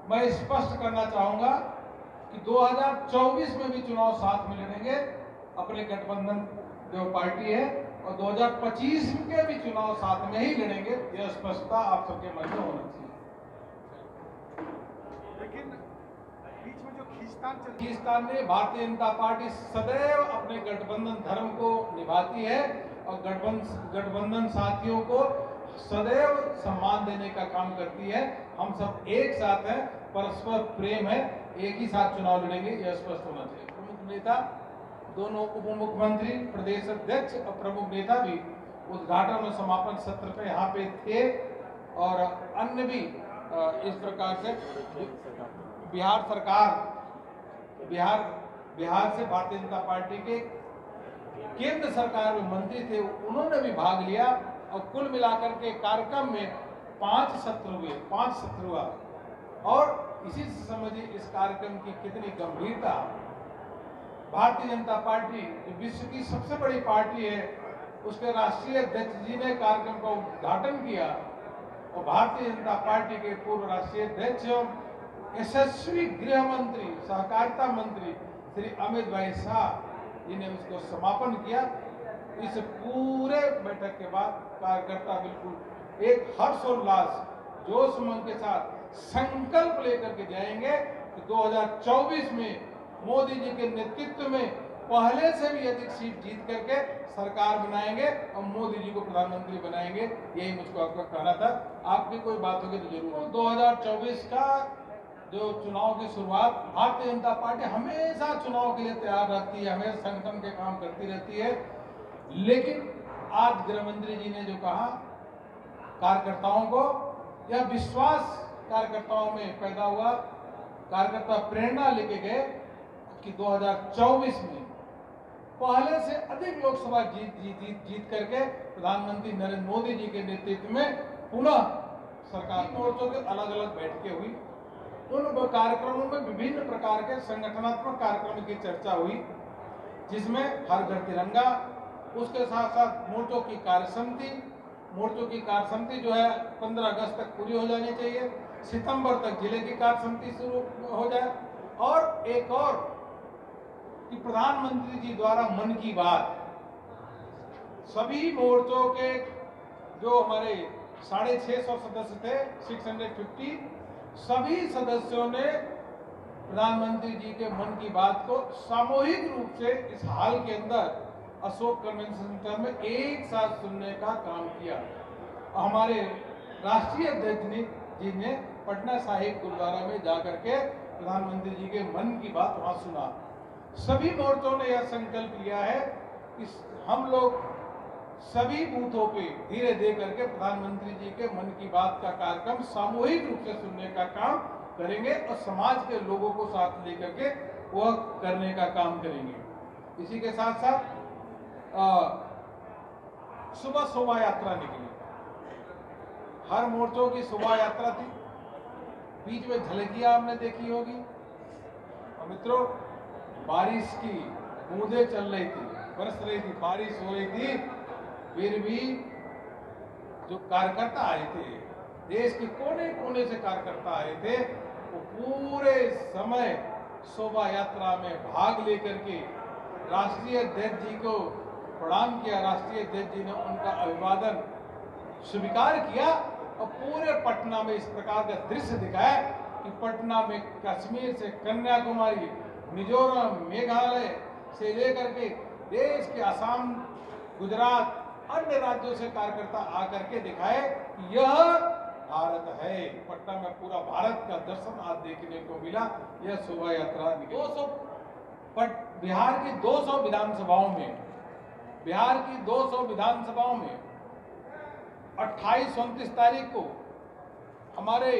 मैं स्पष्ट करना चाहूंगा कि 2024 में भी चुनाव साथ में लड़ेंगे अपने गठबंधन जो पार्टी है, और 2025 के भी चुनाव साथ में ही लड़ेंगे। यह स्पष्टता आप सबके मन में होना चाहिए। लेकिन बीच में जो खींचतान में भारतीय जनता पार्टी सदैव अपने गठबंधन धर्म को निभाती है और गठबंधन साथियों को सदैव सम्मान देने का काम करती है। हम सब एक साथ हैं, परस्पर प्रेम है, एक ही साथ चुनाव लड़ेंगे, यह स्पष्ट होना चाहिए। प्रमुख नेता, दोनों उप मुख्यमंत्री, प्रदेश अध्यक्ष और प्रमुख नेता भी उद्घाटन और समापन सत्र पे यहाँ पे थे, और अन्य भी इस प्रकार से बिहार से भारतीय जनता पार्टी के केंद्र सरकार में मंत्री थे, उन्होंने भी भाग लिया। और कुल मिलाकर के कार्यक्रम में 5 सत्र हुआ। और इसी से समझिए इस कार्यक्रम की कितनी गंभीरता। भारतीय जनता पार्टी विश्व की सबसे बड़ी पार्टी है, उसके राष्ट्रीय अध्यक्ष जी ने कार्यक्रम का उद्घाटन किया, और भारतीय जनता पार्टी के पूर्व राष्ट्रीय अध्यक्ष यशस्वी गृह मंत्री, सहकारिता मंत्री श्री अमित भाई शाह जी ने उसको समापन किया। इस पूरे बैठक के बाद कार्यकर्ता बिल्कुल एक हर्षोल्लास जोश उमंग के साथ संकल्प लेकर के जाएंगे कि 2024 में मोदी जी के नेतृत्व में पहले से भी अधिक सीट जीत करके सरकार बनाएंगे और मोदी जी को प्रधानमंत्री बनाएंगे। यही मुझको आपका कहना था। आपकी कोई बात होगी तो जरूर। 2024 का जो चुनाव की शुरुआत, भारतीय जनता पार्टी हमेशा चुनाव के लिए तैयार रहती है, हमेशा संगठन के काम करती रहती है। लेकिन आज गृह मंत्री जी ने जो कहा, कार्यकर्ताओं को यह विश्वास कार्यकर्ताओं में पैदा हुआ, कार्यकर्ता प्रेरणा लेके गए कि 2024 में पहले से अधिक लोकसभा जीत करके प्रधानमंत्री नरेंद्र मोदी जी के नेतृत्व में पुनः सरकार मोर्चों के अलग अलग बैठकें हुई। उन कार्यक्रमों में विभिन्न प्रकार के संगठनात्मक कार्यक्रमों की चर्चा हुई, जिसमें हर घर तिरंगा, उसके साथ साथ मोर्चों की कार्यसमिति जो है 15 अगस्त तक पूरी हो जानी चाहिए, सितंबर तक जिले की कार्यसमिति शुरू हो जाए, और एक और कि प्रधानमंत्री जी द्वारा मन की बात सभी मोर्चों के जो हमारे 650 सदस्य थे, 650, सभी सदस्यों ने प्रधानमंत्री जी के मन की बात को सामूहिक रूप से इस हाल के अंदर अशोक कन्वेंशन सेंटर में एक साथ सुनने का काम किया। हमारे राष्ट्रीय अध्यक्ष जी ने पटना साहिब गुरुद्वारा में जाकर के प्रधानमंत्री जी के मन की बात वहां सुना। सभी मोर्चों ने यह संकल्प लिया है कि हम लोग सभी बूथों पे धीरे दे करके प्रधानमंत्री जी के मन की बात का कार्यक्रम सामूहिक रूप से सुनने का काम करेंगे और समाज के लोगों को साथ लेकर के वह करने का काम करेंगे। इसी के साथ साथ सुबह शोभा यात्रा निकली, हर मोर्चों की शोभा यात्रा थी, बीच में झलकियां आपने देखी होगी। और मित्रों, बारिश की बूंदें चल रही थी, बरस रही थी, बारिश हो रही थी, फिर भी जो कार्यकर्ता आए थे, देश के कोने कोने से कार्यकर्ता आए थे, वो पूरे समय शोभा यात्रा में भाग लेकर के राष्ट्रीय अध्यक्ष जी को प्रणाम किया। राष्ट्रीय अध्यक्ष जी ने उनका अभिवादन स्वीकार किया और पूरे पटना में इस प्रकार का दृश्य दिखाया कि पटना में कश्मीर से कन्याकुमारी, मिजोरम, मेघालय से लेकर के देश के असम, गुजरात, अन्य राज्यों से कार्यकर्ता आकर के दिखाए कि यह भारत है। पटना में पूरा भारत का दर्शन आज देखने को मिला। यह शोभा यात्रा बिहार की 200 विधानसभाओं में 28-29 तारीख को हमारे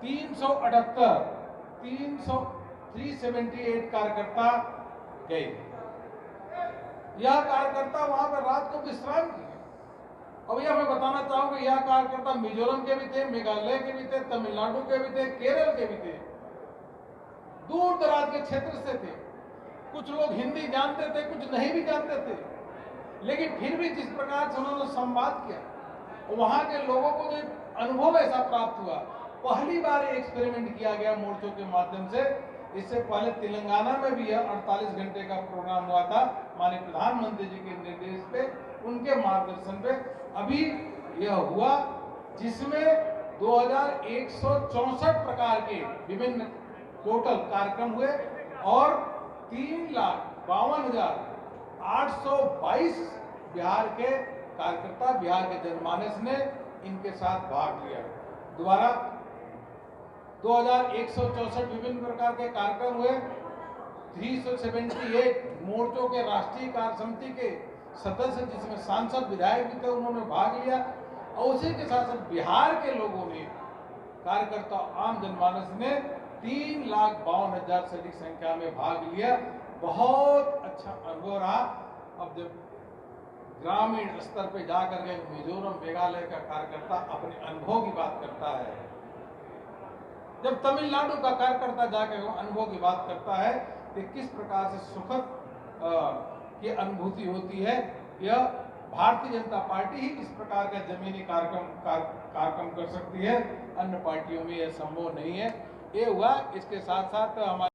378 कार्यकर्ता गए। यह कार्यकर्ता वहां पर रात को विश्राम किए। अब यह मैं बताना चाहूंगा, यह कार्यकर्ता मिजोरम के भी थे, मेघालय के भी थे, तमिलनाडु के भी थे, केरल के भी थे, दूर दराज के क्षेत्र से थे। कुछ लोग हिंदी जानते थे, कुछ नहीं भी जानते थे, लेकिन फिर भी जिस प्रकार से उन्होंने संवाद किया, वहां के लोगों को जो अनुभव ऐसा प्राप्त हुआ पहली बार एक्सपेरिमेंट किया गया मोर्चों के माध्यम से। इससे पहले तेलंगाना में भी यह 48 घंटे का प्रोग्राम हुआ था माननीय प्रधानमंत्री जी के निर्देश पे, उनके मार्गदर्शन पे अभी यह हुआ, जिसमें 2164 प्रकार के विभिन्न टोटल कार्यक्रम हुए और 3,52,822 बिहार के कार्यकर्ता, बिहार के जनमानस ने इनके साथ भाग लिया। दोबारा 2164 विभिन्न प्रकार के कार्यक्रम हुए, 378 मोर्चों के राष्ट्रीय कार्य समिति के सदस्य, जिसमें सांसद विधायक भी थे, उन्होंने भाग लिया। और उसी के साथ साथ बिहार के लोगों ने, कार्यकर्ता आम जनमानस ने 3,52,000 से अधिक संख्या में भाग लिया। बहुत अच्छा अनुभव रहा। अब जब ग्रामीण स्तर पे जाकर के मिजोरम, मेघालय का कार्यकर्ता अपने अनुभव की बात करता है, जब तमिलनाडु का कार्यकर्ता जाकर अनुभव की बात करता है कि किस प्रकार से सुखद की अनुभूति होती है, यह भारतीय जनता पार्टी ही इस प्रकार का जमीनी कार्यक्रम कर सकती है, अन्य पार्टियों में यह संभव नहीं है। ये हुआ। इसके साथ साथ हमारे